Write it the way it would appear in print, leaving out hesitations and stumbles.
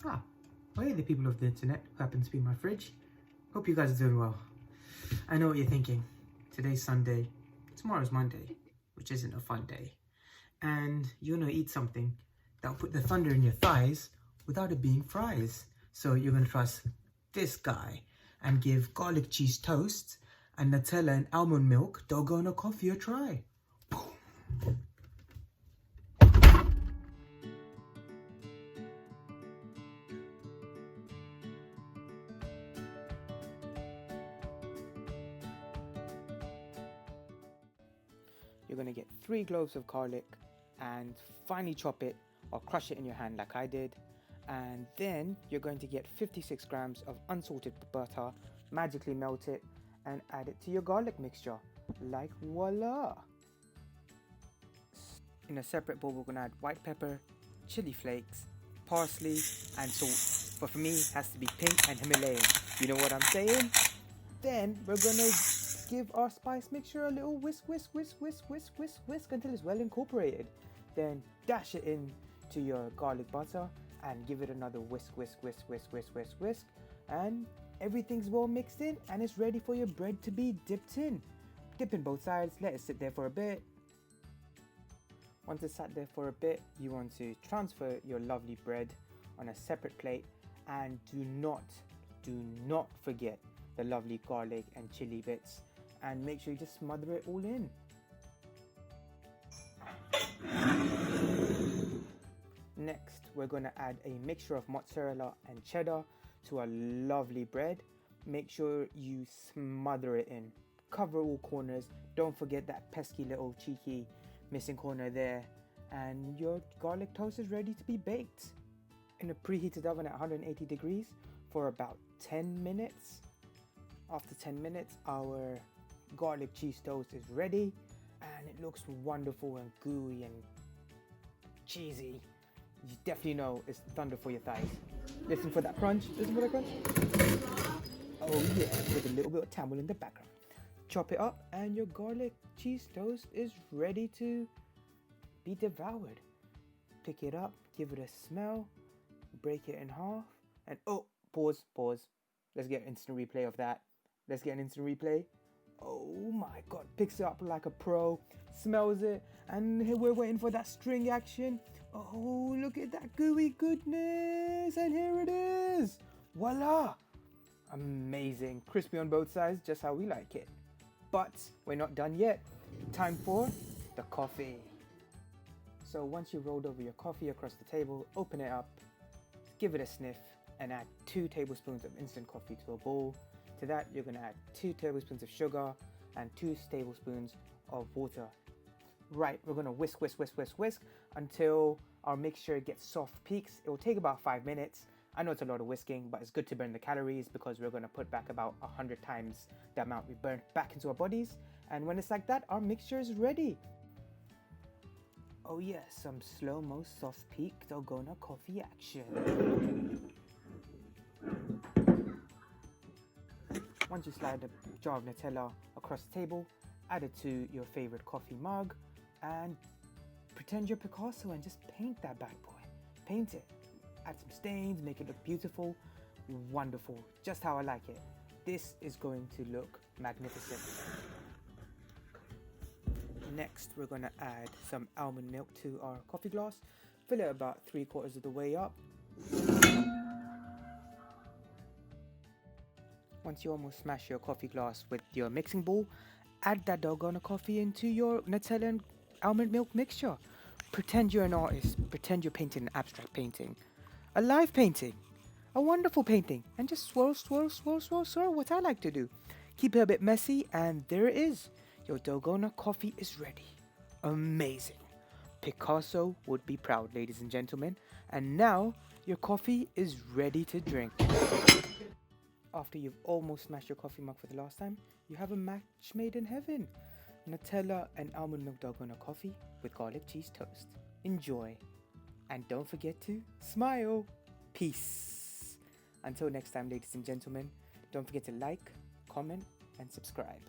Well, hey, the people of the internet who happen to be in my fridge. Hope you guys are doing well. I know what you're thinking. Today's Sunday, tomorrow's Monday, which isn't a fun day. And you're gonna eat something that'll put the thunder in your thighs without it being fries. So you're gonna trust this guy and give garlic cheese toast and Nutella and Almond Milk Dalgona Coffee a try. You're going to get 3 cloves of garlic and finely chop it or crush it in your hand like I did. And then you're going to get 56 grams of unsalted butter, magically melt it and add it to your garlic mixture. Like voila! In a separate bowl, we're going to add white pepper, chili flakes, parsley and salt. But for me, it has to be pink and Himalayan. You know what I'm saying? Then we're going to give our spice mixture a little whisk until it's well incorporated. Then dash it in to your garlic butter and give it another whisk, and everything's well mixed in and it's ready for your bread to be dipped in. Dip in both sides, let it sit there for a bit. Once it's sat there for a bit, you want to transfer your lovely bread on a separate plate, and do not forget the lovely garlic and chili bits, and make sure you just smother it all in. Next, we're going to add a mixture of mozzarella and cheddar to our lovely bread. Make sure you smother it in. Cover all corners. Don't forget that pesky little cheeky missing corner there. And your garlic toast is ready to be baked in a preheated oven at 180 degrees for about 10 minutes. After 10 minutes, our garlic cheese toast is ready and it looks wonderful and gooey and cheesy. You definitely know it's thunder for your thighs. Listen for that crunch. Listen for that crunch. Oh yeah, with a little bit of tamale in the background. Chop it up and your garlic cheese toast is ready to be devoured. Pick it up, give it a smell, break it in half, and oh, pause. Let's get an instant replay of that. Let's get an instant replay. Oh my god, picks it up like a pro, smells it, and here we're waiting for that string action. Oh, look at that gooey goodness, and here it is. Voila! Amazing, crispy on both sides, just how we like it. But we're not done yet. Time for the coffee. So once you've rolled over your coffee across the table, open it up, give it a sniff, and add 2 tablespoons of instant coffee to a bowl. To that, you're going to add 2 tablespoons of sugar and 2 tablespoons of water. Right, we're going to whisk until our mixture gets soft peaks. It will take about 5 minutes. I know it's a lot of whisking, but it's good to burn the calories because we're going to put back about 100 times the amount we burnt back into our bodies. And when it's like that, our mixture is ready. Oh yes, some slow-mo soft peak Dalgona coffee action. Once you slide the jar of Nutella across the table, add it to your favorite coffee mug and pretend you're Picasso and just paint that bad boy. Paint it. Add some stains, make it look beautiful, wonderful, just how I like it. This is going to look magnificent. Next, we're going to add some almond milk to our coffee glass. Fill it about 3/4 of the way up. Once you almost smash your coffee glass with your mixing bowl, add that Dalgona coffee into your Nutella and almond milk mixture. Pretend you're an artist. Pretend you're painting an abstract painting. A live painting. A wonderful painting. And just swirl, what I like to do. Keep it a bit messy, and there it is. Your Dalgona coffee is ready. Amazing. Picasso would be proud, ladies and gentlemen. And now, your coffee is ready to drink. After you've almost smashed your coffee mug for the last time, you have a match made in heaven. Nutella and almond milk Dalgona coffee with garlic cheese toast. Enjoy. And don't forget to smile. Peace. Until next time, ladies and gentlemen, don't forget to like, comment, and subscribe.